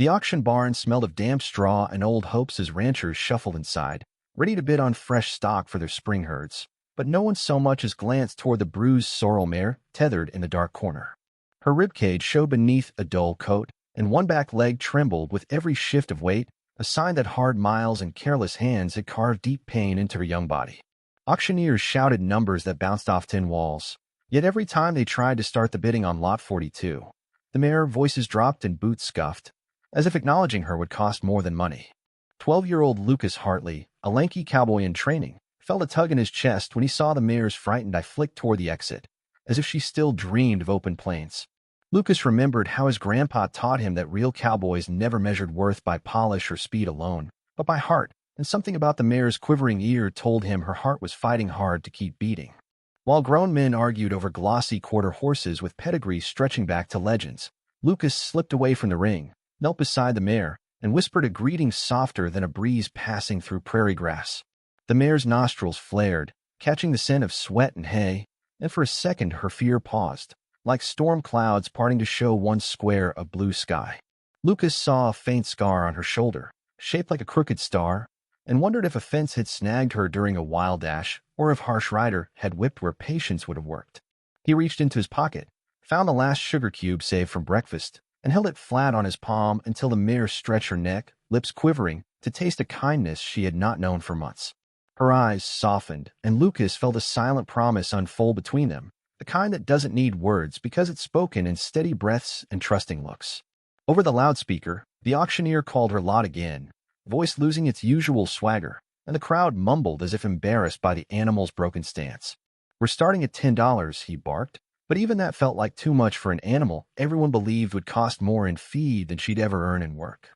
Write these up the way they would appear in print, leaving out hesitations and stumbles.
The auction barn smelled of damp straw and old hopes as ranchers shuffled inside, ready to bid on fresh stock for their spring herds. But no one so much as glanced toward the bruised sorrel mare tethered in the dark corner. Her ribcage showed beneath a dull coat, and one back leg trembled with every shift of weight, a sign that hard miles and careless hands had carved deep pain into her young body. Auctioneers shouted numbers that bounced off tin walls, yet every time they tried to start the bidding on Lot 42, the mare voices dropped and boots scuffed, as if acknowledging her would cost more than money. 12-year-old Lucas Hartley, a lanky cowboy in training, felt a tug in his chest when he saw the mare's frightened eye flick toward the exit, as if she still dreamed of open plains. Lucas remembered how his grandpa taught him that real cowboys never measured worth by polish or speed alone, but by heart, and something about the mare's quivering ear told him her heart was fighting hard to keep beating. While grown men argued over glossy quarter horses with pedigrees stretching back to legends, Lucas slipped away from the ring, knelt beside the mare, and whispered a greeting softer than a breeze passing through prairie grass. The mare's nostrils flared, catching the scent of sweat and hay, and for a second her fear paused, like storm clouds parting to show one square of blue sky. Lucas saw a faint scar on her shoulder, shaped like a crooked star, and wondered if a fence had snagged her during a wild dash or if harsh rider had whipped where patience would have worked. He reached into his pocket, found the last sugar cube saved from breakfast, and held it flat on his palm until the mare stretched her neck, lips quivering, to taste a kindness she had not known for months. Her eyes softened, and Lucas felt a silent promise unfold between them, the kind that doesn't need words because it's spoken in steady breaths and trusting looks. Over the loudspeaker, the auctioneer called her lot again, voice losing its usual swagger, and the crowd mumbled as if embarrassed by the animal's broken stance. "We're starting at $10, he barked, but even that felt like too much for an animal everyone believed would cost more in feed than she'd ever earn in work.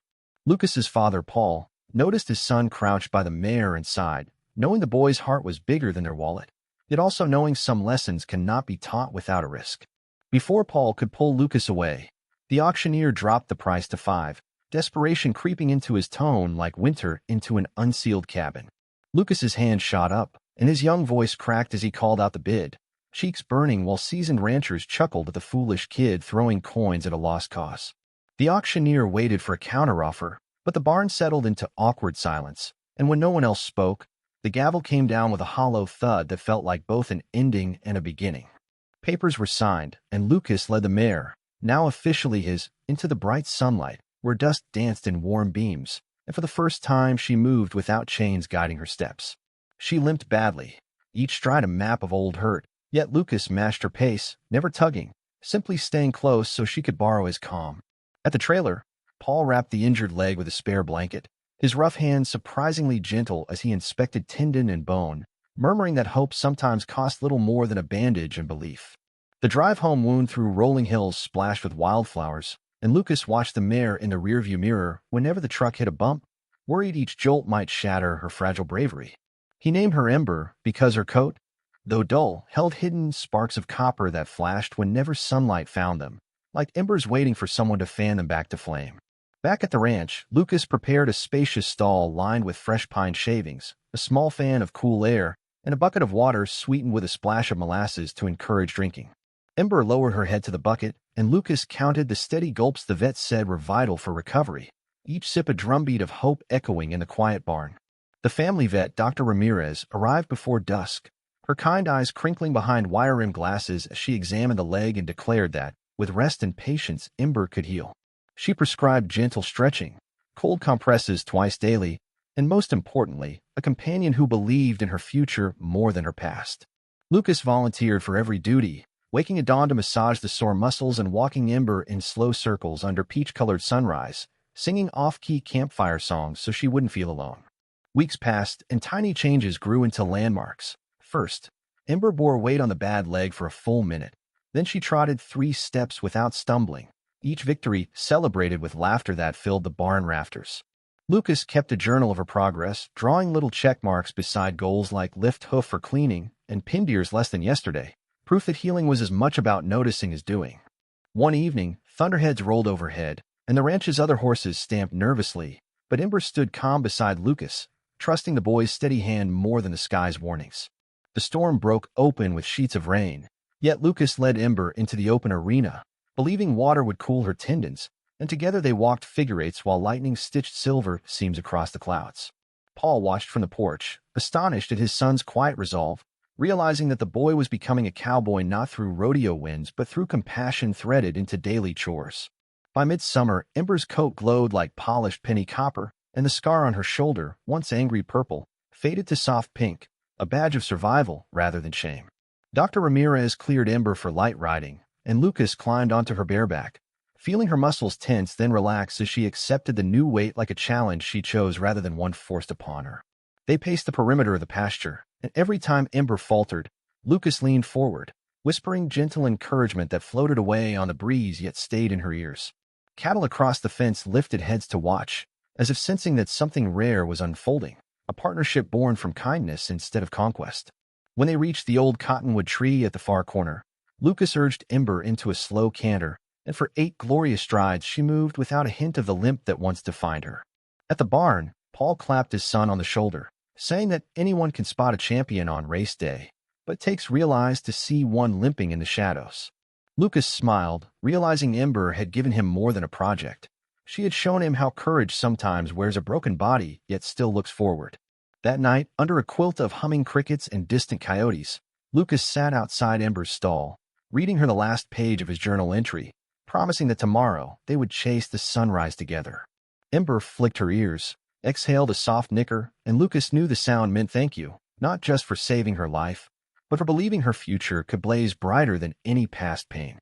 Lucas's father, Paul, noticed his son crouched by the mare and sighed, knowing the boy's heart was bigger than their wallet, yet also knowing some lessons cannot be taught without a risk. Before Paul could pull Lucas away, the auctioneer dropped the price to $5, desperation creeping into his tone like winter into an unsealed cabin. Lucas's hand shot up, and his young voice cracked as he called out the bid, cheeks burning while seasoned ranchers chuckled at the foolish kid throwing coins at a lost cause. The auctioneer waited for a counteroffer, but the barn settled into awkward silence, and when no one else spoke, the gavel came down with a hollow thud that felt like both an ending and a beginning. Papers were signed, and Lucas led the mare, now officially his, into the bright sunlight, where dust danced in warm beams, and for the first time she moved without chains guiding her steps. She limped badly, each stride a map of old hurt, yet Lucas matched her pace, never tugging, simply staying close so she could borrow his calm. At the trailer, Paul wrapped the injured leg with a spare blanket, his rough hand surprisingly gentle as he inspected tendon and bone, murmuring that hope sometimes cost little more than a bandage and belief. The drive home wound through rolling hills splashed with wildflowers, and Lucas watched the mare in the rearview mirror whenever the truck hit a bump, worried each jolt might shatter her fragile bravery. He named her Ember because her coat, though dull, held hidden sparks of copper that flashed whenever sunlight found them, like embers waiting for someone to fan them back to flame. Back at the ranch, Lucas prepared a spacious stall lined with fresh pine shavings, a small fan of cool air, and a bucket of water sweetened with a splash of molasses to encourage drinking. Ember lowered her head to the bucket, and Lucas counted the steady gulps the vet said were vital for recovery, each sip a drumbeat of hope echoing in the quiet barn. The family vet, Dr. Ramirez, arrived before dusk, her kind eyes crinkling behind wire-rimmed glasses as she examined the leg and declared that, with rest and patience, Ember could heal. She prescribed gentle stretching, cold compresses twice daily, and most importantly, a companion who believed in her future more than her past. Lucas volunteered for every duty, waking at dawn to massage the sore muscles and walking Ember in slow circles under peach-colored sunrise, singing off-key campfire songs so she wouldn't feel alone. Weeks passed, and tiny changes grew into landmarks. First, Ember bore weight on the bad leg for a full minute. Then she trotted 3 steps without stumbling, each victory celebrated with laughter that filled the barn rafters. Lucas kept a journal of her progress, drawing little check marks beside goals like lift hoof for cleaning and pinned ears less than yesterday, proof that healing was as much about noticing as doing. One evening, thunderheads rolled overhead, and the ranch's other horses stamped nervously, but Ember stood calm beside Lucas, trusting the boy's steady hand more than the sky's warnings. The storm broke open with sheets of rain, yet Lucas led Ember into the open arena, believing water would cool her tendons, and together they walked figure eights while lightning stitched silver seams across the clouds. Paul watched from the porch, astonished at his son's quiet resolve, realizing that the boy was becoming a cowboy not through rodeo wins but through compassion threaded into daily chores. By midsummer, Ember's coat glowed like polished penny copper, and the scar on her shoulder, once angry purple, faded to soft pink, a badge of survival rather than shame. Dr. Ramirez cleared Ember for light riding, and Lucas climbed onto her bareback, feeling her muscles tense then relax as she accepted the new weight like a challenge she chose rather than one forced upon her. They paced the perimeter of the pasture, and every time Ember faltered, Lucas leaned forward, whispering gentle encouragement that floated away on the breeze yet stayed in her ears. Cattle across the fence lifted heads to watch, as if sensing that something rare was unfolding, a partnership born from kindness instead of conquest. When they reached the old cottonwood tree at the far corner, Lucas urged Ember into a slow canter, and for 8 glorious strides she moved without a hint of the limp that once defined her. At the barn, Paul clapped his son on the shoulder, saying that anyone can spot a champion on race day, but it takes real eyes to see one limping in the shadows. Lucas smiled, realizing Ember had given him more than a project. She had shown him how courage sometimes wears a broken body yet still looks forward. That night, under a quilt of humming crickets and distant coyotes, Lucas sat outside Ember's stall, reading her the last page of his journal entry, promising that tomorrow they would chase the sunrise together. Ember flicked her ears, exhaled a soft nicker, and Lucas knew the sound meant thank you, not just for saving her life, but for believing her future could blaze brighter than any past pain.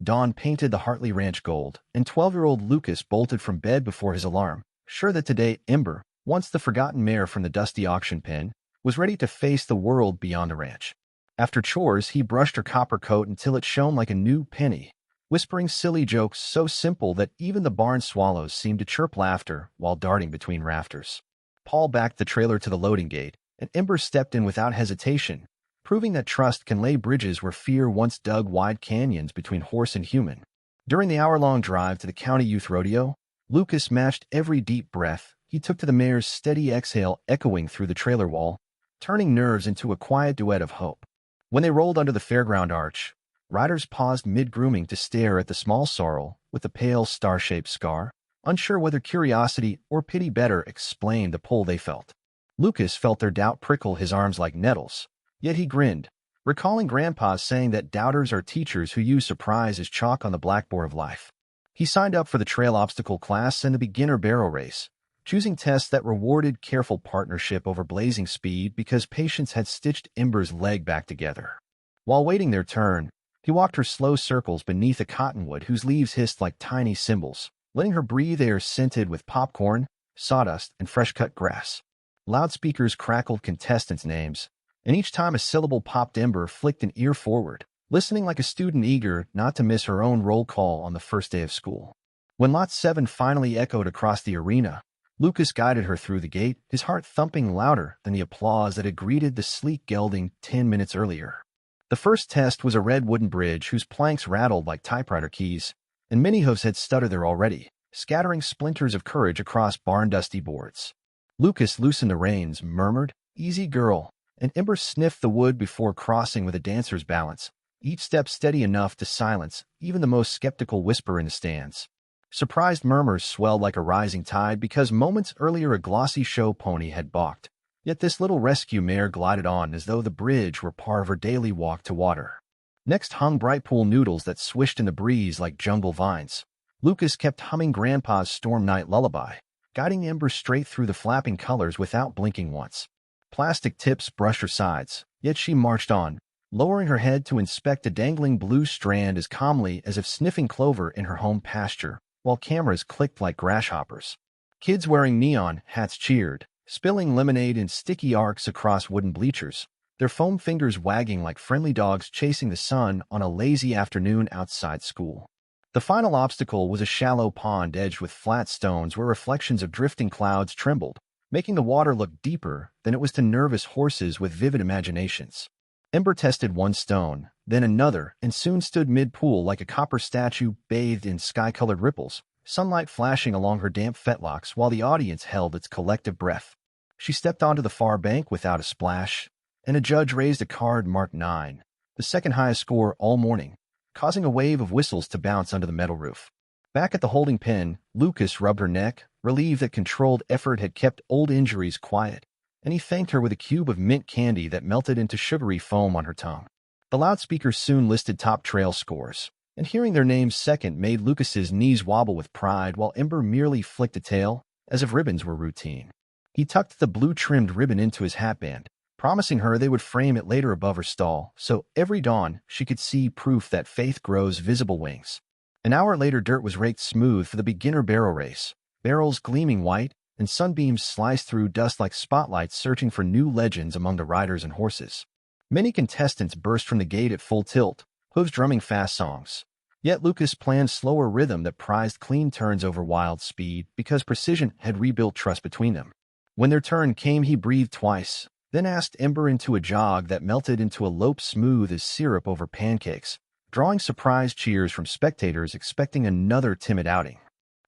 Dawn painted the Hartley Ranch gold, and 12-year-old Lucas bolted from bed before his alarm, sure that today Ember, once the forgotten mare from the dusty auction pen, was ready to face the world beyond the ranch. After chores, he brushed her copper coat until it shone like a new penny, whispering silly jokes so simple that even the barn swallows seemed to chirp laughter while darting between rafters. Paul backed the trailer to the loading gate, and Ember stepped in without hesitation, proving that trust can lay bridges where fear once dug wide canyons between horse and human. During the hour-long drive to the county youth rodeo, Lucas matched every deep breath he took to the mare's steady exhale echoing through the trailer wall, turning nerves into a quiet duet of hope. When they rolled under the fairground arch, riders paused mid-grooming to stare at the small sorrel with the pale star-shaped scar, unsure whether curiosity or pity better explained the pull they felt. Lucas felt their doubt prickle his arms like nettles, yet he grinned, recalling Grandpa's saying that doubters are teachers who use surprise as chalk on the blackboard of life. He signed up for the trail obstacle class and the beginner barrel race, choosing tests that rewarded careful partnership over blazing speed because patience had stitched Ember's leg back together. While waiting their turn, he walked her slow circles beneath a cottonwood whose leaves hissed like tiny cymbals, letting her breathe air scented with popcorn, sawdust, and fresh-cut grass. Loudspeakers crackled contestants' names, and each time a syllable popped, Ember flicked an ear forward, listening like a student eager not to miss her own roll call on the first day of school. When Lot 7 finally echoed across the arena, Lucas guided her through the gate, his heart thumping louder than the applause that had greeted the sleek gelding 10 minutes earlier. The first test was a red wooden bridge whose planks rattled like typewriter keys, and many hooves had stuttered there already, scattering splinters of courage across barn-dusty boards. Lucas loosened the reins, murmured, "Easy, girl," and Ember sniffed the wood before crossing with a dancer's balance, each step steady enough to silence even the most skeptical whisper in the stands. Surprised murmurs swelled like a rising tide because moments earlier a glossy show pony had balked, yet this little rescue mare glided on as though the bridge were part of her daily walk to water. Next hung bright pool noodles that swished in the breeze like jungle vines. Lucas kept humming Grandpa's Storm Night lullaby, guiding Ember straight through the flapping colors without blinking once. Plastic tips brushed her sides, yet she marched on, lowering her head to inspect a dangling blue strand as calmly as if sniffing clover in her home pasture, while cameras clicked like grasshoppers. Kids wearing neon hats cheered, spilling lemonade in sticky arcs across wooden bleachers, their foam fingers wagging like friendly dogs chasing the sun on a lazy afternoon outside school. The final obstacle was a shallow pond edged with flat stones where reflections of drifting clouds trembled, making the water look deeper than it was to nervous horses with vivid imaginations. Ember tested one stone, then another, and soon stood mid-pool like a copper statue bathed in sky-colored ripples, sunlight flashing along her damp fetlocks while the audience held its collective breath. She stepped onto the far bank without a splash, and a judge raised a card marked 9, the second highest score all morning, causing a wave of whistles to bounce under the metal roof. Back at the holding pen, Lucas rubbed her neck, relieved that controlled effort had kept old injuries quiet, and he thanked her with a cube of mint candy that melted into sugary foam on her tongue. The loudspeakers soon listed top trail scores, and hearing their names second made Lucas's knees wobble with pride while Ember merely flicked a tail, as if ribbons were routine. He tucked the blue-trimmed ribbon into his hatband, promising her they would frame it later above her stall, so every dawn she could see proof that faith grows visible wings. An hour later, dirt was raked smooth for the beginner barrel race, barrels gleaming white, and sunbeams sliced through dust like spotlights searching for new legends among the riders and horses. Many contestants burst from the gate at full tilt, hooves drumming fast songs. Yet Lucas planned slower rhythm that prized clean turns over wild speed because precision had rebuilt trust between them. When their turn came, he breathed twice, then asked Ember into a jog that melted into a lope smooth as syrup over pancakes, drawing surprised cheers from spectators expecting another timid outing.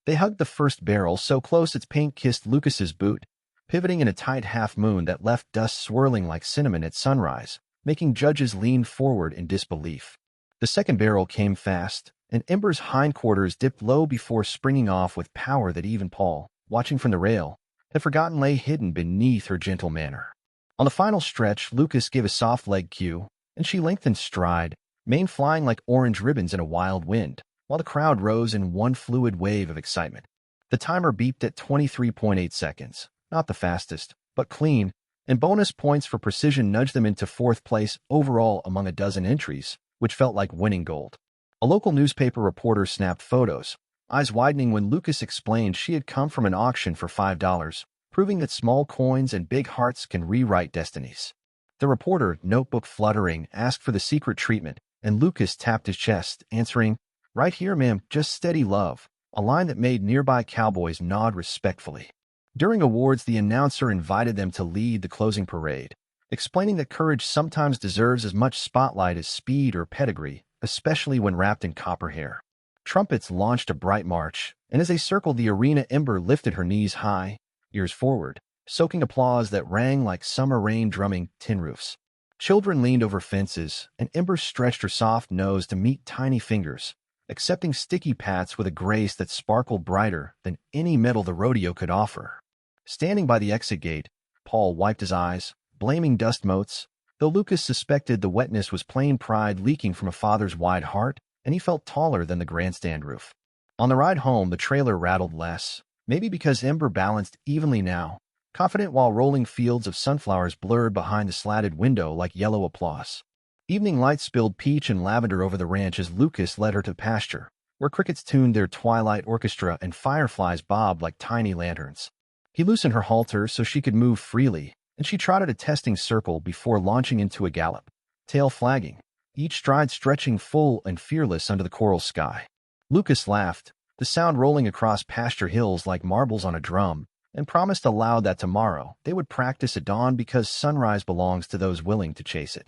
They hugged the first barrel so close its paint kissed Lucas's boot, pivoting in a tight half-moon that left dust swirling like cinnamon at sunrise, making judges lean forward in disbelief. The second barrel came fast, and Ember's hindquarters dipped low before springing off with power that even Paul, watching from the rail, had forgotten lay hidden beneath her gentle manner. On the final stretch, Lucas gave a soft leg cue, and she lengthened stride, mane flying like orange ribbons in a wild wind, while the crowd rose in one fluid wave of excitement. The timer beeped at 23.8 seconds, not the fastest, but clean, and bonus points for precision nudged them into fourth place overall among a dozen entries, which felt like winning gold. A local newspaper reporter snapped photos, eyes widening when Lucas explained she had come from an auction for $5, proving that small coins and big hearts can rewrite destinies. The reporter, notebook fluttering, asked for the secret treatment, and Lucas tapped his chest, answering, "Right here, ma'am, just steady love," a line that made nearby cowboys nod respectfully. During awards, the announcer invited them to lead the closing parade, explaining that courage sometimes deserves as much spotlight as speed or pedigree, especially when wrapped in copper hair. Trumpets launched a bright march, and as they circled the arena, Ember lifted her knees high, ears forward, soaking applause that rang like summer rain drumming tin roofs. Children leaned over fences, and Ember stretched her soft nose to meet tiny fingers, accepting sticky pats with a grace that sparkled brighter than any medal the rodeo could offer. Standing by the exit gate, Paul wiped his eyes, blaming dust motes, though Lucas suspected the wetness was plain pride leaking from a father's wide heart, and he felt taller than the grandstand roof. On the ride home, the trailer rattled less, maybe because Ember balanced evenly now, confident while rolling fields of sunflowers blurred behind the slatted window like yellow applause. Evening light spilled peach and lavender over the ranch as Lucas led her to pasture, where crickets tuned their twilight orchestra and fireflies bobbed like tiny lanterns. He loosened her halter so she could move freely, and she trotted a testing circle before launching into a gallop, tail flagging, each stride stretching full and fearless under the coral sky. Lucas laughed, the sound rolling across pasture hills like marbles on a drum, and promised aloud that tomorrow they would practice at dawn because sunrise belongs to those willing to chase it.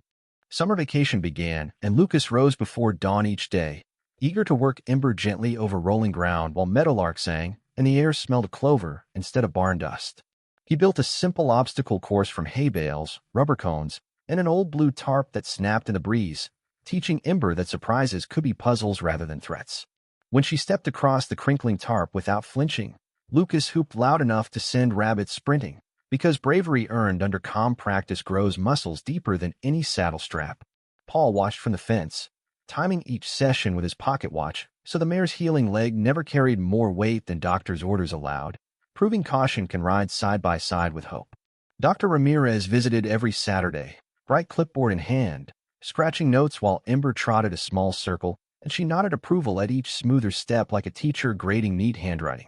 Summer vacation began, and Lucas rose before dawn each day, eager to work Ember gently over rolling ground while meadowlarks sang, and the air smelled of clover instead of barn dust. He built a simple obstacle course from hay bales, rubber cones, and an old blue tarp that snapped in the breeze, teaching Ember that surprises could be puzzles rather than threats. When she stepped across the crinkling tarp without flinching, Lucas hooped loud enough to send rabbits sprinting, because bravery earned under calm practice grows muscles deeper than any saddle strap. Paul watched from the fence, timing each session with his pocket watch, so the mare's healing leg never carried more weight than doctor's orders allowed, proving caution can ride side by side with hope. Dr. Ramirez visited every Saturday, bright clipboard in hand, scratching notes while Ember trotted a small circle, and she nodded approval at each smoother step like a teacher grading neat handwriting.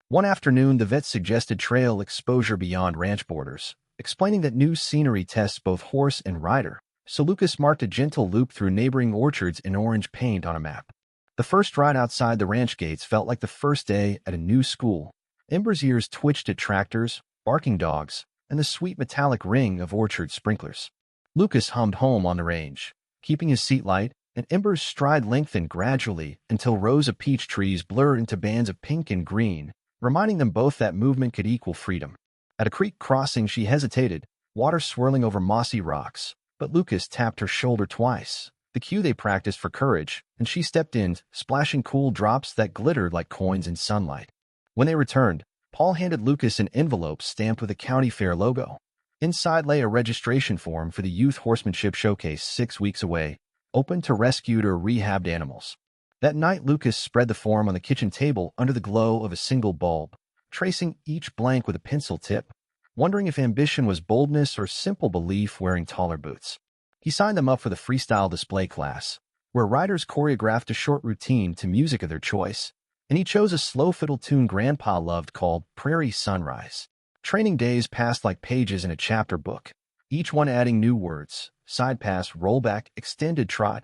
One afternoon, the vet suggested trail exposure beyond ranch borders, explaining that new scenery tests both horse and rider, so Lucas marked a gentle loop through neighboring orchards in orange paint on a map. The first ride outside the ranch gates felt like the first day at a new school. Ember's ears twitched at tractors, barking dogs, and the sweet metallic ring of orchard sprinklers. Lucas hummed home on the range, keeping his seat light, and Ember's stride lengthened gradually until rows of peach trees blurred into bands of pink and green, reminding them both that movement could equal freedom. At a creek crossing, she hesitated, water swirling over mossy rocks, but Lucas tapped her shoulder twice, the cue they practiced for courage, and she stepped in, splashing cool drops that glittered like coins in sunlight. When they returned, Paul handed Lucas an envelope stamped with a county fair logo. Inside lay a registration form for the Youth Horsemanship Showcase 6 weeks away, open to rescued or rehabbed animals. That night, Lucas spread the form on the kitchen table under the glow of a single bulb, tracing each blank with a pencil tip, wondering if ambition was boldness or simple belief wearing taller boots. He signed them up for the freestyle display class, where riders choreographed a short routine to music of their choice, and he chose a slow fiddle tune Grandpa loved called Prairie Sunrise. Training days passed like pages in a chapter book, each one adding new words: side pass, rollback, extended trot,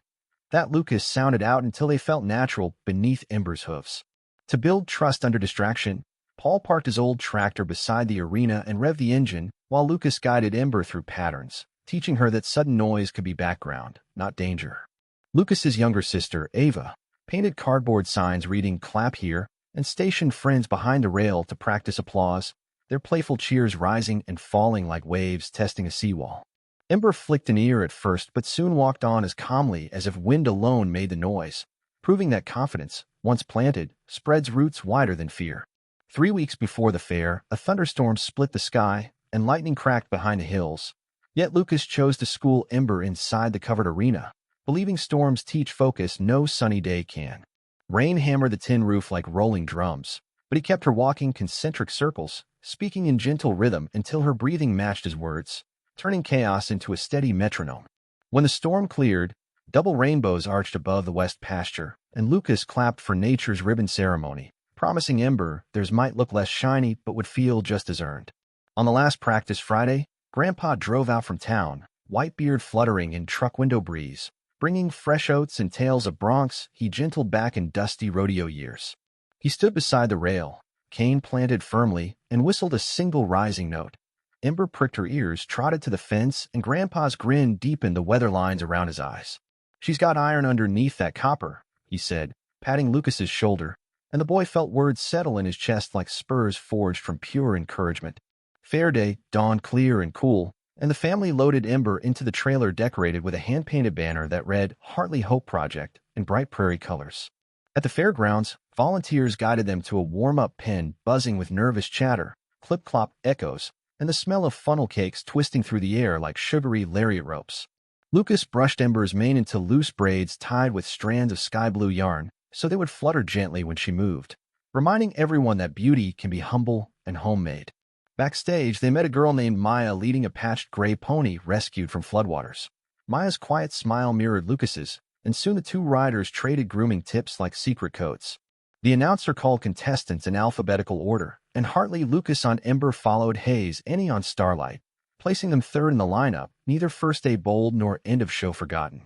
that Lucas sounded out until they felt natural beneath Ember's hooves. To build trust under distraction, Paul parked his old tractor beside the arena and revved the engine while Lucas guided Ember through patterns, teaching her that sudden noise could be background, not danger. Lucas's younger sister, Ava, painted cardboard signs reading "Clap Here" and stationed friends behind the rail to practice applause, their playful cheers rising and falling like waves testing a seawall. Ember flicked an ear at first but soon walked on as calmly as if wind alone made the noise, proving that confidence, once planted, spreads roots wider than fear. 3 weeks before the fair, a thunderstorm split the sky and lightning cracked behind the hills. Yet Lucas chose to school Ember inside the covered arena, believing storms teach focus no sunny day can. Rain hammered the tin roof like rolling drums, but he kept her walking concentric circles, speaking in gentle rhythm until her breathing matched his words, turning chaos into a steady metronome. When the storm cleared, double rainbows arched above the west pasture, and Lucas clapped for nature's ribbon ceremony, promising Ember theirs might look less shiny but would feel just as earned. On the last practice Friday, Grandpa drove out from town, white beard fluttering in truck window breeze, bringing fresh oats and tales of broncs he gentled back in dusty rodeo years. He stood beside the rail, cane planted firmly, and whistled a single rising note. Ember pricked her ears, trotted to the fence, and Grandpa's grin deepened the weather lines around his eyes. "She's got iron underneath that copper," he said, patting Lucas's shoulder, and the boy felt words settle in his chest like spurs forged from pure encouragement. Fair day dawned clear and cool, and the family loaded Ember into the trailer decorated with a hand-painted banner that read Heartly Hope Project in bright prairie colors. At the fairgrounds, volunteers guided them to a warm-up pen buzzing with nervous chatter, clip-clop echoes, and the smell of funnel cakes twisting through the air like sugary lariat ropes. Lucas brushed Ember's mane into loose braids tied with strands of sky-blue yarn so they would flutter gently when she moved, reminding everyone that beauty can be humble and homemade. Backstage, they met a girl named Maya leading a patched gray pony rescued from floodwaters. Maya's quiet smile mirrored Lucas's, and soon the two riders traded grooming tips like secret codes. The announcer called contestants in alphabetical order, and Hartley, Lucas on Ember followed Hayes, Annie on Starlight, placing them third in the lineup, neither first day bold nor end of show forgotten.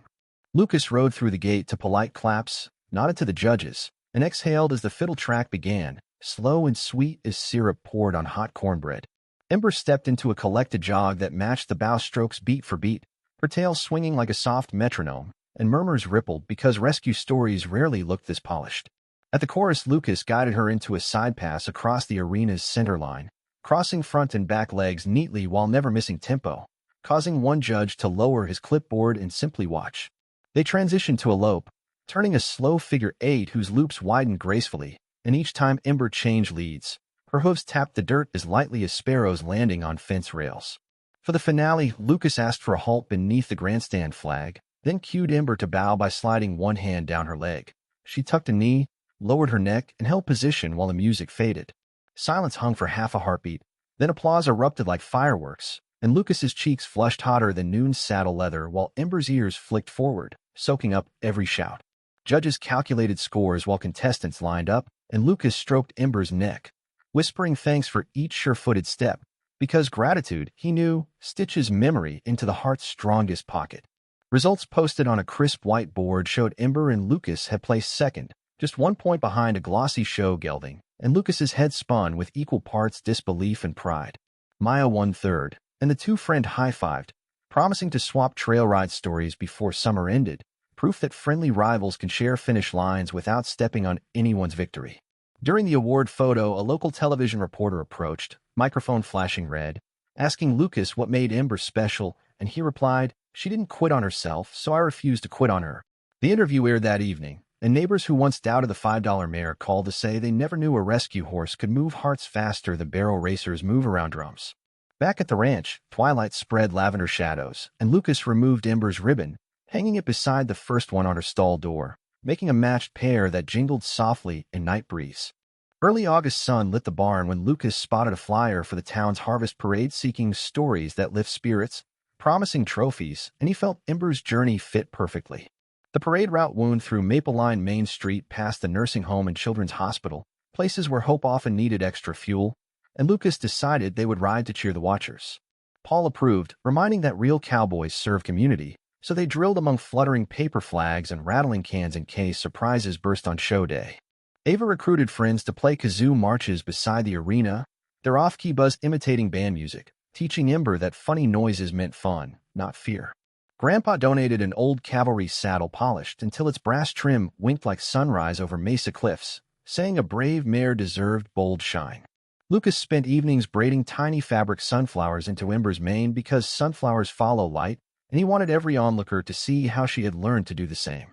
Lucas rode through the gate to polite claps, nodded to the judges, and exhaled as the fiddle track began, slow and sweet as syrup poured on hot cornbread. Ember stepped into a collected jog that matched the bow strokes beat for beat, her tail swinging like a soft metronome, and murmurs rippled because rescue stories rarely looked this polished. At the chorus, Lucas guided her into a side pass across the arena's center line, crossing front and back legs neatly while never missing tempo, causing one judge to lower his clipboard and simply watch. They transitioned to a lope, turning a slow figure eight whose loops widened gracefully, and each time Ember changed leads, her hooves tapped the dirt as lightly as sparrows landing on fence rails. For the finale, Lucas asked for a halt beneath the grandstand flag, then cued Ember to bow by sliding one hand down her leg. She tucked a knee, lowered her neck, and held position while the music faded. Silence hung for half a heartbeat, then applause erupted like fireworks, and Lucas's cheeks flushed hotter than noon saddle leather while Ember's ears flicked forward, soaking up every shout. Judges calculated scores while contestants lined up, and Lucas stroked Ember's neck, whispering thanks for each sure-footed step, because gratitude, he knew, stitches memory into the heart's strongest pocket. Results posted on a crisp white board showed Ember and Lucas had placed second, just 1 point behind a glossy show gelding, and Lucas's head spun with equal parts disbelief and pride. Maya won third, and the two friends high-fived, promising to swap trail ride stories before summer ended, proof that friendly rivals can share finish lines without stepping on anyone's victory. During the award photo, a local television reporter approached, microphone flashing red, asking Lucas what made Ember special, and he replied, She didn't quit on herself, so I refused to quit on her. The interview aired that evening, and neighbors who once doubted the $5 mare called to say they never knew a rescue horse could move hearts faster than barrel racers move around drums. Back at the ranch, twilight spread lavender shadows, and Lucas removed Ember's ribbon, hanging it beside the first one on her stall door, making a matched pair that jingled softly in night breeze. Early August sun lit the barn when Lucas spotted a flyer for the town's harvest parade seeking stories that lift spirits, promising trophies, and he felt Ember's journey fit perfectly. The parade route wound through Maple Line Main Street past the nursing home and children's hospital, places where hope often needed extra fuel, and Lucas decided they would ride to cheer the watchers. Paul approved, reminding that real cowboys serve community, so they drilled among fluttering paper flags and rattling cans in case surprises burst on show day. Ava recruited friends to play kazoo marches beside the arena, their off-key buzz imitating band music, teaching Ember that funny noises meant fun, not fear. Grandpa donated an old cavalry saddle polished until its brass trim winked like sunrise over Mesa Cliffs, saying a brave mare deserved bold shine. Lucas spent evenings braiding tiny fabric sunflowers into Ember's mane because sunflowers follow light, and he wanted every onlooker to see how she had learned to do the same.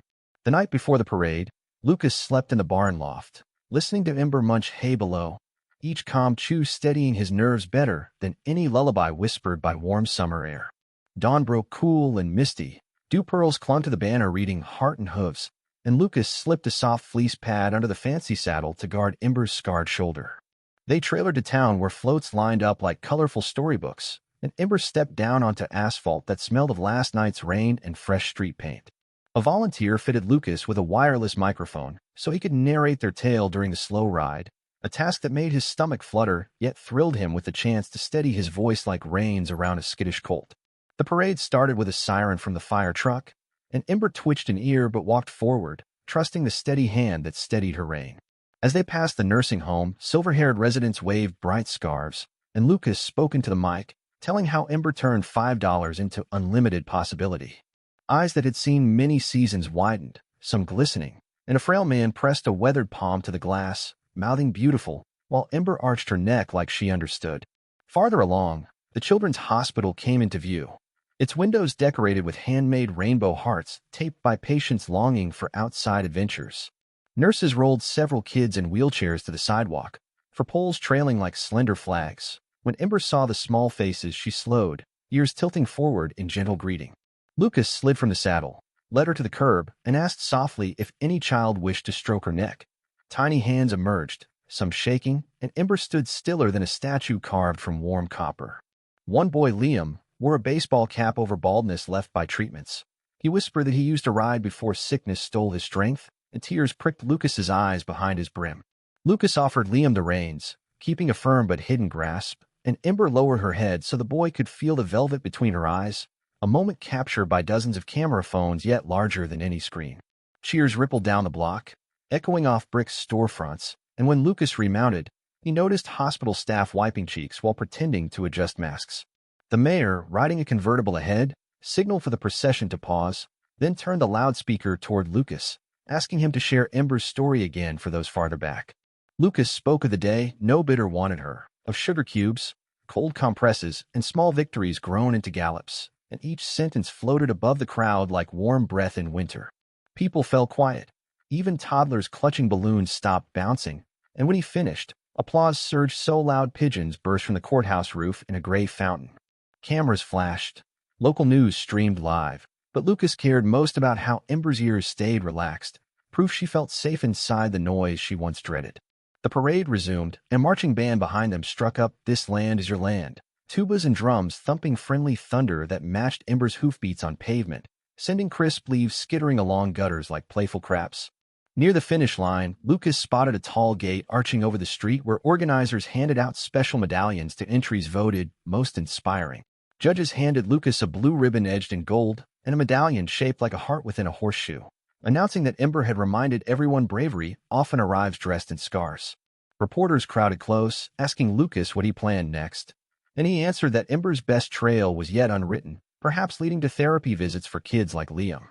The night before the parade, Lucas slept in the barn loft, listening to Ember munch hay below, each calm chew steadying his nerves better than any lullaby whispered by warm summer air. Dawn broke cool and misty. Dew pearls clung to the banner reading Heart and Hooves, and Lucas slipped a soft fleece pad under the fancy saddle to guard Ember's scarred shoulder. They trailered to town where floats lined up like colorful storybooks, and Ember stepped down onto asphalt that smelled of last night's rain and fresh street paint. A volunteer fitted Lucas with a wireless microphone so he could narrate their tale during the slow ride, a task that made his stomach flutter yet thrilled him with the chance to steady his voice like reins around a skittish colt. The parade started with a siren from the fire truck, and Ember twitched an ear but walked forward, trusting the steady hand that steadied her rein. As they passed the nursing home, silver-haired residents waved bright scarves, and Lucas spoke into the mic, telling how Ember turned $5 into unlimited possibility. Eyes that had seen many seasons widened, some glistening, and a frail man pressed a weathered palm to the glass, mouthing beautiful, while Ember arched her neck like she understood. Farther along, the children's hospital came into view, its windows decorated with handmade rainbow hearts taped by patients longing for outside adventures. Nurses rolled several kids in wheelchairs to the sidewalk, for poles trailing like slender flags. When Ember saw the small faces, she slowed, ears tilting forward in gentle greeting. Lucas slid from the saddle, led her to the curb, and asked softly if any child wished to stroke her neck. Tiny hands emerged, some shaking, and Ember stood stiller than a statue carved from warm copper. One boy, Liam, wore a baseball cap over baldness left by treatments. He whispered that he used to ride before sickness stole his strength, and tears pricked Lucas's eyes behind his brim. Lucas offered Liam the reins, keeping a firm but hidden grasp, and Ember lowered her head so the boy could feel the velvet between her eyes, a moment captured by dozens of camera phones yet larger than any screen. Cheers rippled down the block, echoing off brick storefronts, and when Lucas remounted, he noticed hospital staff wiping cheeks while pretending to adjust masks. The mayor, riding a convertible ahead, signaled for the procession to pause, then turned the loudspeaker toward Lucas, asking him to share Ember's story again for those farther back. Lucas spoke of the day no bidder wanted her, of sugar cubes, cold compresses, and small victories grown into gallops, and each sentence floated above the crowd like warm breath in winter. People fell quiet. Even toddlers clutching balloons stopped bouncing, and when he finished, applause surged so loud pigeons burst from the courthouse roof in a gray fountain. Cameras flashed. Local news streamed live, but Lucas cared most about how Ember's ears stayed relaxed, proof she felt safe inside the noise she once dreaded. The parade resumed, and marching band behind them struck up "This Land Is Your Land," tubas and drums thumping friendly thunder that matched Ember's hoofbeats on pavement, sending crisp leaves skittering along gutters like playful craps. Near the finish line, Lucas spotted a tall gate arching over the street where organizers handed out special medallions to entries voted most inspiring. Judges handed Lucas a blue ribbon edged in gold and a medallion shaped like a heart within a horseshoe, announcing that Ember had reminded everyone bravery often arrives dressed in scars. Reporters crowded close, asking Lucas what he planned next, and he answered that Ember's best trail was yet unwritten, perhaps leading to therapy visits for kids like Liam.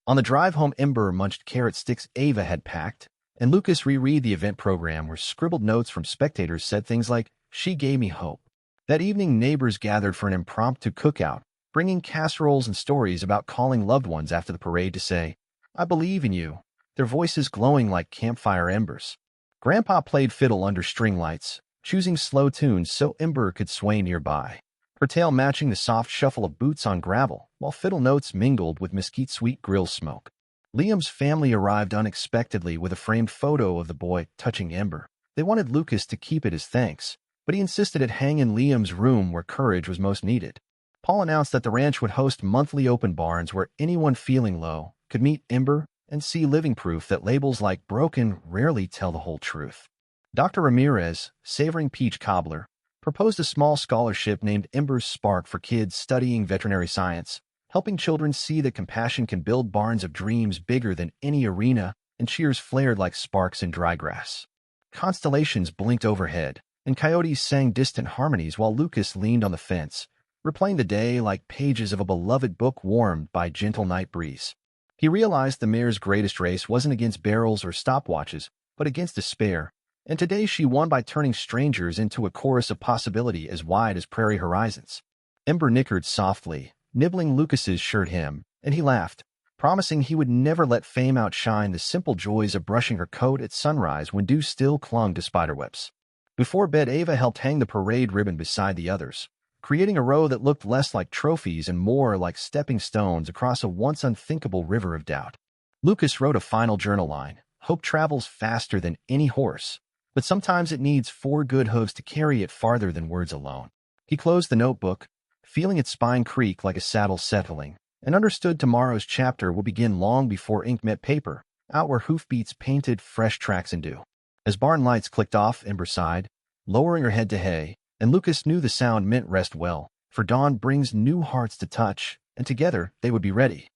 On the drive home, Ember munched carrot sticks Ava had packed, and Lucas reread the event program where scribbled notes from spectators said things like, "She gave me hope." That evening, neighbors gathered for an impromptu cookout, bringing casseroles and stories about calling loved ones after the parade to say, "I believe in you," their voices glowing like campfire embers. Grandpa played fiddle under string lights, choosing slow tunes so Ember could sway nearby, her tail matching the soft shuffle of boots on gravel, while fiddle notes mingled with mesquite-sweet grill smoke. Liam's family arrived unexpectedly with a framed photo of the boy touching Ember. They wanted Lucas to keep it as thanks, but he insisted it hang in Liam's room where courage was most needed. Paul announced that the ranch would host monthly open barns where anyone feeling low could meet Ember and see living proof that labels like broken rarely tell the whole truth. Dr. Ramirez, savoring peach cobbler, proposed a small scholarship named Ember's Spark for kids studying veterinary science, helping children see that compassion can build barns of dreams bigger than any arena, and cheers flared like sparks in dry grass. Constellations blinked overhead, and coyotes sang distant harmonies while Lucas leaned on the fence, replaying the day like pages of a beloved book warmed by gentle night breeze. He realized the mare's greatest race wasn't against barrels or stopwatches, but against despair, and today she won by turning strangers into a chorus of possibility as wide as prairie horizons. Ember nickered softly, nibbling Lucas's shirt hem, and he laughed, promising he would never let fame outshine the simple joys of brushing her coat at sunrise when dew still clung to spiderwebs. Before bed, Ava helped hang the parade ribbon beside the others, creating a row that looked less like trophies and more like stepping stones across a once unthinkable river of doubt. Lucas wrote a final journal line: "Hope travels faster than any horse, but sometimes it needs 4 good hooves to carry it farther than words alone." He closed the notebook, feeling its spine creak like a saddle settling, and understood tomorrow's chapter will begin long before ink met paper, out where hoofbeats painted fresh tracks in dew. As barn lights clicked off, Ember sighed, lowering her head to hay, and Lucas knew the sound meant rest well, for dawn brings new hearts to touch, and together they would be ready.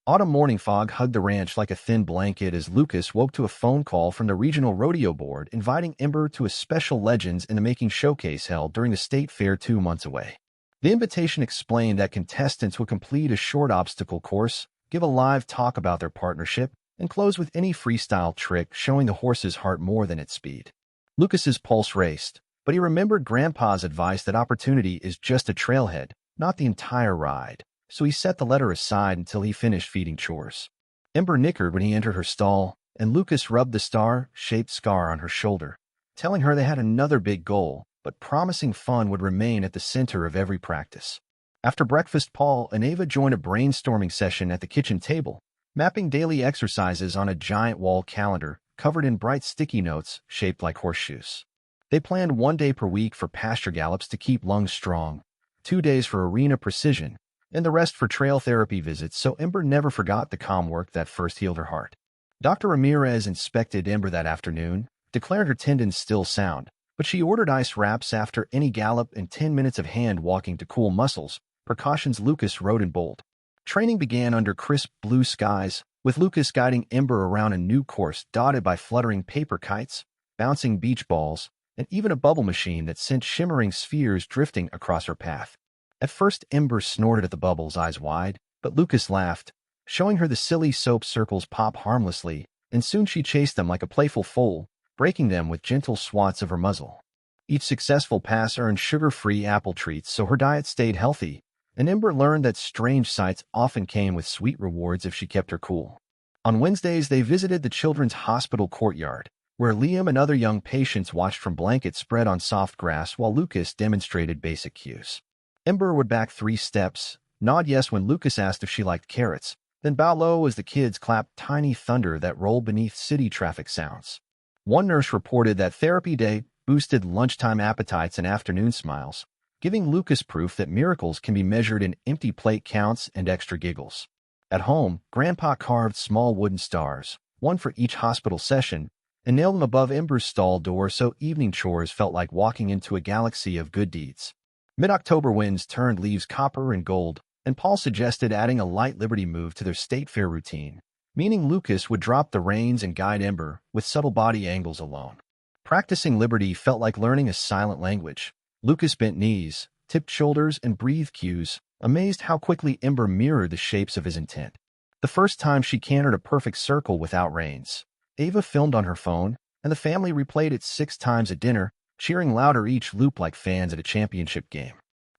Autumn morning fog hugged the ranch like a thin blanket as Lucas woke to a phone call from the regional rodeo board inviting Ember to a special Legends in the Making showcase held during the state fair 2 months away. The invitation explained that contestants would complete a short obstacle course, give a live talk about their partnership, and close with any freestyle trick showing the horse's heart more than its speed. Lucas's pulse raced, but he remembered Grandpa's advice that opportunity is just a trailhead, not the entire ride, so he set the letter aside until he finished feeding chores. Ember nickered when he entered her stall, and Lucas rubbed the star-shaped scar on her shoulder, telling her they had another big goal, but promising fun would remain at the center of every practice. After breakfast, Paul and Ava joined a brainstorming session at the kitchen table, mapping daily exercises on a giant wall calendar covered in bright sticky notes shaped like horseshoes. They planned 1 day per week for pasture gallops to keep lungs strong, 2 days for arena precision, and the rest for trail therapy visits so Ember never forgot the calm work that first healed her heart. Dr. Ramirez inspected Ember that afternoon, declared her tendons still sound, but she ordered ice wraps after any gallop and 10 minutes of hand walking to cool muscles, precautions Lucas wrote in bold. Training began under crisp blue skies, with Lucas guiding Ember around a new course dotted by fluttering paper kites, bouncing beach balls, and even a bubble machine that sent shimmering spheres drifting across her path. At first, Ember snorted at the bubbles, eyes wide, but Lucas laughed, showing her the silly soap circles pop harmlessly, and soon she chased them like a playful foal, breaking them with gentle swats of her muzzle. Each successful pass earned sugar-free apple treats so her diet stayed healthy, and Ember learned that strange sights often came with sweet rewards if she kept her cool. On Wednesdays, they visited the children's hospital courtyard, where Liam and other young patients watched from blankets spread on soft grass while Lucas demonstrated basic cues. Ember would back 3 steps, nod yes when Lucas asked if she liked carrots, then bow low as the kids clapped tiny thunder that rolled beneath city traffic sounds. One nurse reported that therapy day boosted lunchtime appetites and afternoon smiles, giving Lucas proof that miracles can be measured in empty plate counts and extra giggles. At home, Grandpa carved small wooden stars, one for each hospital session, and nailed them above Ember's stall door so evening chores felt like walking into a galaxy of good deeds. Mid-October winds turned leaves copper and gold, and Paul suggested adding a light Liberty move to their state fair routine, meaning Lucas would drop the reins and guide Ember with subtle body angles alone. Practicing Liberty felt like learning a silent language. Lucas bent knees, tipped shoulders, and breathed cues, amazed how quickly Ember mirrored the shapes of his intent. The first time she cantered a perfect circle without reins, Ava filmed on her phone, and the family replayed it 6 times at dinner, cheering louder each loop like fans at a championship game.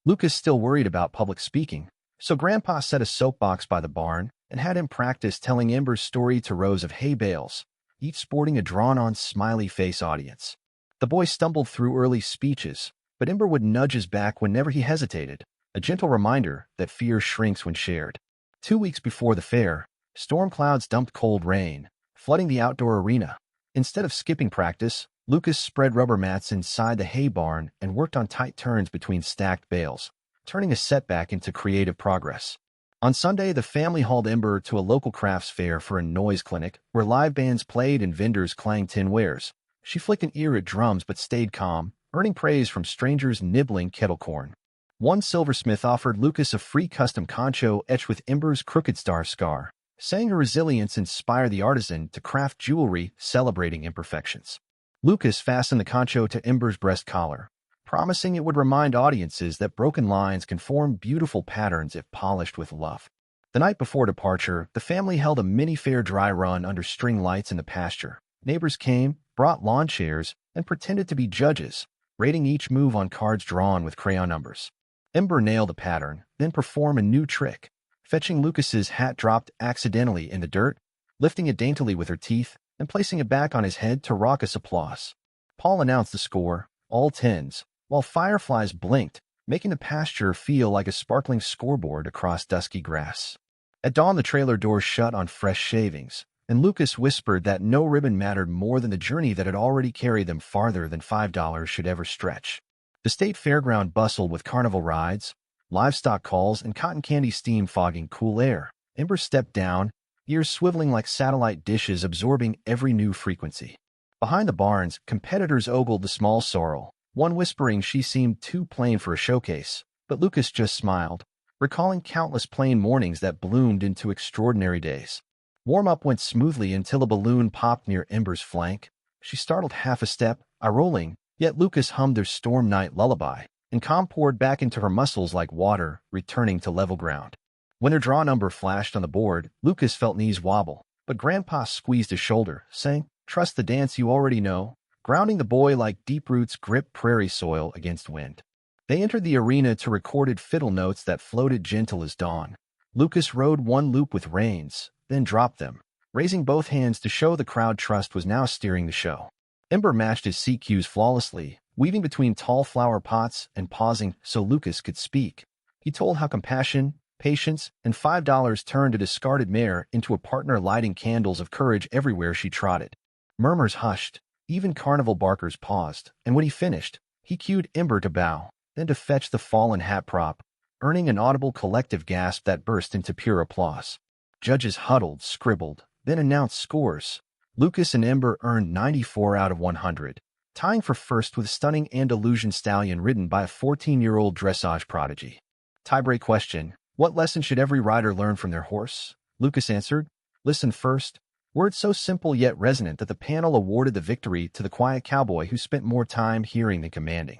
Lucas, still worried about public speaking, So Grandpa set a soapbox by the barn and had him practice telling Ember's story to rows of hay bales, each sporting a drawn-on smiley face audience. The boy stumbled through early speeches, but Ember would nudge his back whenever he hesitated, a gentle reminder that fear shrinks when shared. 2 weeks before the fair, storm clouds dumped cold rain, flooding the outdoor arena. Instead of skipping practice, Lucas spread rubber mats inside the hay barn and worked on tight turns between stacked bales, turning a setback into creative progress. On Sunday, the family hauled Ember to a local crafts fair for a noise clinic where live bands played and vendors clanged tin wares. She flicked an ear at drums but stayed calm, earning praise from strangers nibbling kettle corn. One silversmith offered Lucas a free custom concho etched with Ember's crooked star scar, saying her resilience inspired the artisan to craft jewelry celebrating imperfections. Lucas fastened the concho to Ember's breast collar, promising it would remind audiences that broken lines can form beautiful patterns if polished with love. The night before departure, the family held a mini-fair dry run under string lights in the pasture. Neighbors came, brought lawn chairs, and pretended to be judges, rating each move on cards drawn with crayon numbers. Ember nailed a pattern, then performed a new trick, fetching Lucas's hat dropped accidentally in the dirt, lifting it daintily with her teeth, and placing it back on his head to raucous applause. Paul announced the score, all tens, while fireflies blinked, making the pasture feel like a sparkling scoreboard across dusky grass. At dawn, the trailer doors shut on fresh shavings, and Lucas whispered that no ribbon mattered more than the journey that had already carried them farther than $5 should ever stretch. The state fairground bustled with carnival rides, livestock calls, and cotton candy steam fogging cool air. Ember stepped down, ears swiveling like satellite dishes absorbing every new frequency. Behind the barns, competitors ogled the small sorrel, one whispering she seemed too plain for a showcase, but Lucas just smiled, recalling countless plain mornings that bloomed into extraordinary days. Warm-up went smoothly until a balloon popped near Ember's flank. She startled half a step, eye-rolling, yet Lucas hummed their storm night lullaby, and calm poured back into her muscles like water, returning to level ground. When their draw number flashed on the board, Lucas felt knees wobble, but Grandpa squeezed his shoulder, saying, "Trust the dance you already know," grounding the boy like deep roots grip prairie soil against wind. They entered the arena to recorded fiddle notes that floated gentle as dawn. Lucas rode one loop with reins, then dropped them, raising both hands to show the crowd trust was now steering the show. Ember matched his seat cues flawlessly, weaving between tall flower pots and pausing so Lucas could speak. He told how compassion, patience, and $5 turned a discarded mare into a partner lighting candles of courage everywhere she trotted. Murmurs hushed, even carnival barkers paused, and when he finished, he cued Ember to bow, then to fetch the fallen hat prop, earning an audible collective gasp that burst into pure applause. Judges huddled, scribbled, then announced scores. Lucas and Ember earned 94 out of 100, tying for first with a stunning Andalusian stallion ridden by a 14-year-old dressage prodigy. Tiebreak question: what lesson should every rider learn from their horse? Lucas answered, "Listen first." Words so simple yet resonant that the panel awarded the victory to the quiet cowboy who spent more time hearing than commanding.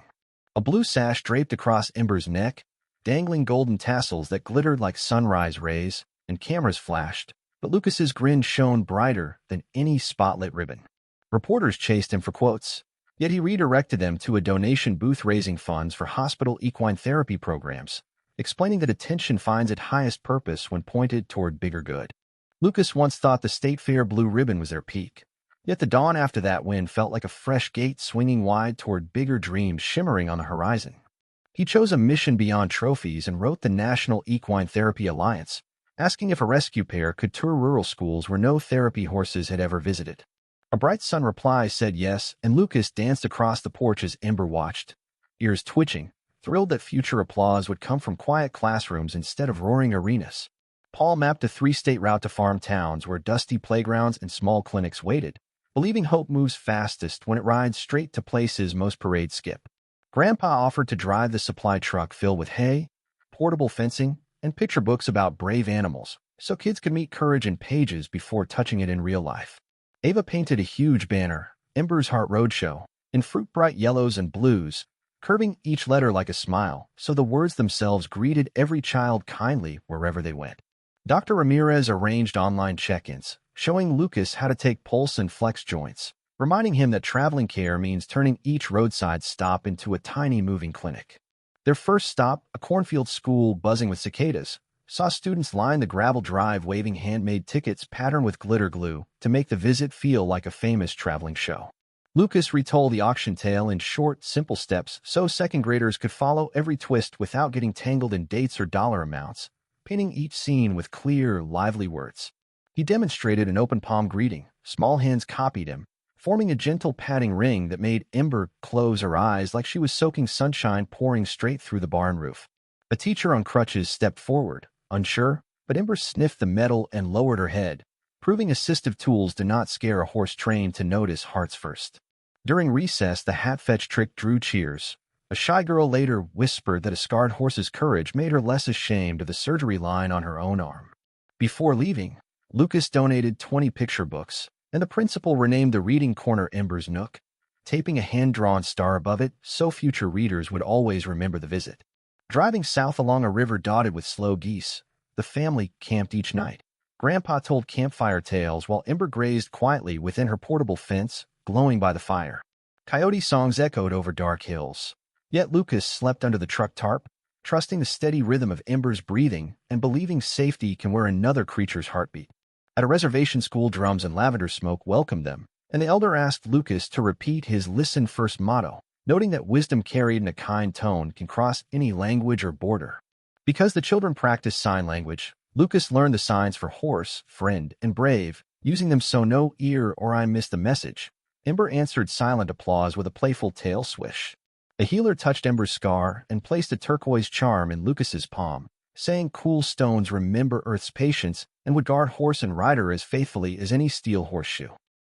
A blue sash draped across Ember's neck, dangling golden tassels that glittered like sunrise rays, and cameras flashed, but Lucas's grin shone brighter than any spotlit ribbon. Reporters chased him for quotes, yet he redirected them to a donation booth raising funds for hospital equine therapy programs, explaining that attention finds its highest purpose when pointed toward bigger good. Lucas once thought the State Fair blue ribbon was their peak, yet the dawn after that win felt like a fresh gate swinging wide toward bigger dreams shimmering on the horizon. He chose a mission beyond trophies and wrote the National Equine Therapy Alliance, asking if a rescue pair could tour rural schools where no therapy horses had ever visited. A bright sun reply said yes, and Lucas danced across the porch as Ember watched, ears twitching, thrilled that future applause would come from quiet classrooms instead of roaring arenas. Paul mapped a 3-state route to farm towns where dusty playgrounds and small clinics waited, believing hope moves fastest when it rides straight to places most parades skip. Grandpa offered to drive the supply truck filled with hay, portable fencing, and picture books about brave animals, so kids could meet courage in pages before touching it in real life. Ava painted a huge banner, Ember's Heart Roadshow, in fruit-bright yellows and blues, curving each letter like a smile, so the words themselves greeted every child kindly wherever they went. Dr. Ramirez arranged online check-ins, showing Lucas how to take pulse and flex joints, reminding him that traveling care means turning each roadside stop into a tiny moving clinic. Their first stop, a cornfield school buzzing with cicadas, saw students line the gravel drive waving handmade tickets patterned with glitter glue to make the visit feel like a famous traveling show. Lucas retold the auction tale in short, simple steps so second graders could follow every twist without getting tangled in dates or dollar amounts, painting each scene with clear, lively words. He demonstrated an open palm greeting. Small hands copied him, forming a gentle patting ring that made Ember close her eyes like she was soaking sunshine pouring straight through the barn roof. A teacher on crutches stepped forward, unsure, but Ember sniffed the metal and lowered her head, proving assistive tools do not scare a horse trained to notice hearts first. During recess, the hat fetch trick drew cheers. A shy girl later whispered that a scarred horse's courage made her less ashamed of the surgery line on her own arm. Before leaving, Lucas donated 20 picture books, and the principal renamed the reading corner Ember's Nook, taping a hand-drawn star above it so future readers would always remember the visit. Driving south along a river dotted with slow geese, the family camped each night. Grandpa told campfire tales while Ember grazed quietly within her portable fence, glowing by the fire. Coyote songs echoed over dark hills. Yet Lucas slept under the truck tarp, trusting the steady rhythm of Ember's breathing and believing safety can wear another creature's heartbeat. At a reservation school, drums and lavender smoke welcomed them, and the elder asked Lucas to repeat his listen first motto, noting that wisdom carried in a kind tone can cross any language or border. Because the children practiced sign language, Lucas learned the signs for horse, friend, and brave, using them so no ear or eye missed the message. Ember answered silent applause with a playful tail swish. A healer touched Ember's scar and placed a turquoise charm in Lucas's palm, saying cool stones remember Earth's patience and would guard horse and rider as faithfully as any steel horseshoe.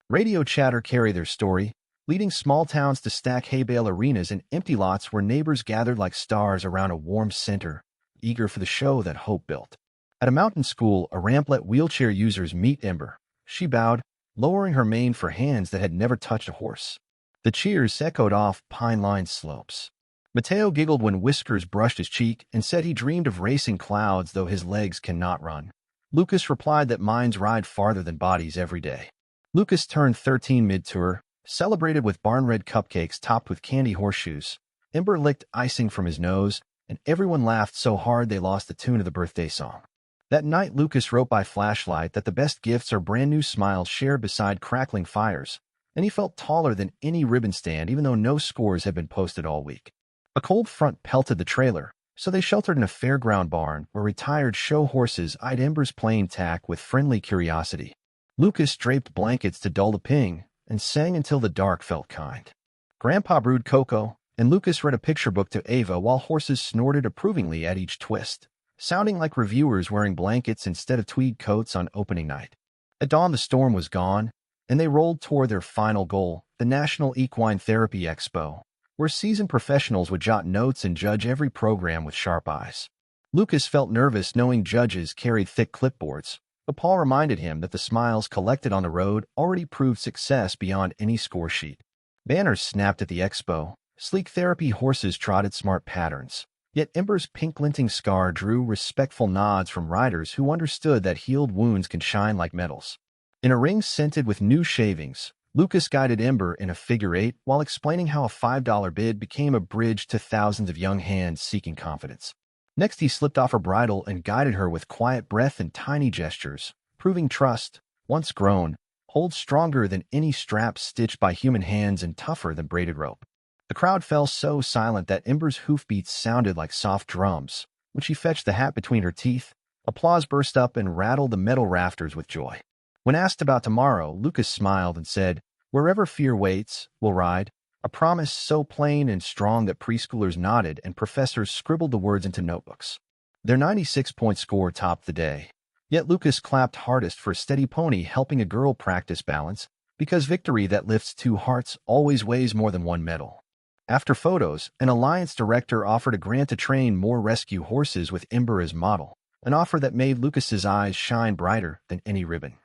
Radio chatter carried their story, leading small towns to stack hay bale arenas and empty lots where neighbors gathered like stars around a warm center, eager for the show that hope built. At a mountain school, a ramp let wheelchair users meet Ember. She bowed, lowering her mane for hands that had never touched a horse. The cheers echoed off pine-lined slopes. Mateo giggled when Whiskers brushed his cheek and said he dreamed of racing clouds though his legs cannot run. Lucas replied that minds ride farther than bodies every day. Lucas turned 13 mid-tour, celebrated with barn-red cupcakes topped with candy horseshoes. Ember licked icing from his nose, and everyone laughed so hard they lost the tune of the birthday song. That night, Lucas wrote by flashlight that the best gifts are brand-new smiles shared beside crackling fires, and he felt taller than any ribbon stand even though no scores had been posted all week. A cold front pelted the trailer, so they sheltered in a fairground barn where retired show horses eyed Ember's plain tack with friendly curiosity. Lucas draped blankets to dull the ping and sang until the dark felt kind. Grandpa brewed cocoa, and Lucas read a picture book to Ava while horses snorted approvingly at each twist, sounding like reviewers wearing blankets instead of tweed coats on opening night. At dawn, the storm was gone, and they rolled toward their final goal, the National Equine Therapy Expo, where seasoned professionals would jot notes and judge every program with sharp eyes. Lucas felt nervous knowing judges carried thick clipboards, but Paul reminded him that the smiles collected on the road already proved success beyond any score sheet. Banners snapped at the expo, sleek therapy horses trotted smart patterns, yet Ember's pink-glinting scar drew respectful nods from riders who understood that healed wounds can shine like metals. In a ring scented with new shavings, Lucas guided Ember in a figure eight while explaining how a $5 bid became a bridge to thousands of young hands seeking confidence. Next, he slipped off her bridle and guided her with quiet breath and tiny gestures, proving trust, once grown, holds stronger than any straps stitched by human hands and tougher than braided rope. The crowd fell so silent that Ember's hoofbeats sounded like soft drums. When she fetched the hat between her teeth, applause burst up and rattled the metal rafters with joy. When asked about tomorrow, Lucas smiled and said, "Wherever fear waits, we'll ride," a promise so plain and strong that preschoolers nodded and professors scribbled the words into notebooks. Their 96-point score topped the day. Yet Lucas clapped hardest for a steady pony helping a girl practice balance, because victory that lifts two hearts always weighs more than one medal. After photos, an alliance director offered a grant to train more rescue horses with Ember as model, an offer that made Lucas's eyes shine brighter than any ribbon.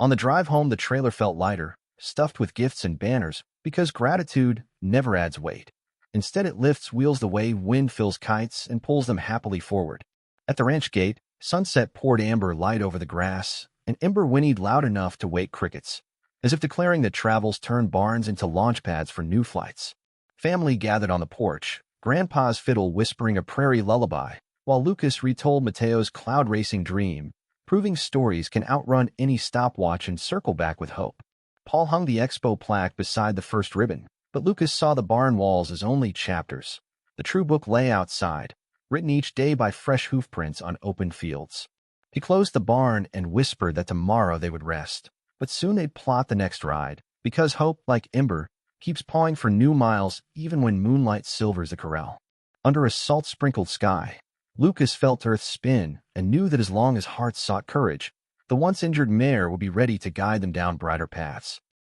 On the drive home, the trailer felt lighter, stuffed with gifts and banners, because gratitude never adds weight. Instead, it lifts wheels the way wind fills kites and pulls them happily forward. At the ranch gate, sunset poured amber light over the grass, and Ember whinnied loud enough to wake crickets, as if declaring that travels turned barns into launch pads for new flights. Family gathered on the porch, Grandpa's fiddle whispering a prairie lullaby, while Lucas retold Mateo's cloud racing dream, proving stories can outrun any stopwatch and circle back with hope. Paul hung the expo plaque beside the first ribbon, but Lucas saw the barn walls as only chapters. The true book lay outside, written each day by fresh hoofprints on open fields. He closed the barn and whispered that tomorrow they would rest, but soon they'd plot the next ride, because hope, like Ember, keeps pawing for new miles even when moonlight silvers the corral. Under a salt-sprinkled sky, Lucas felt Earth spin and knew that as long as hearts sought courage, the once-injured mare would be ready to guide them down brighter paths.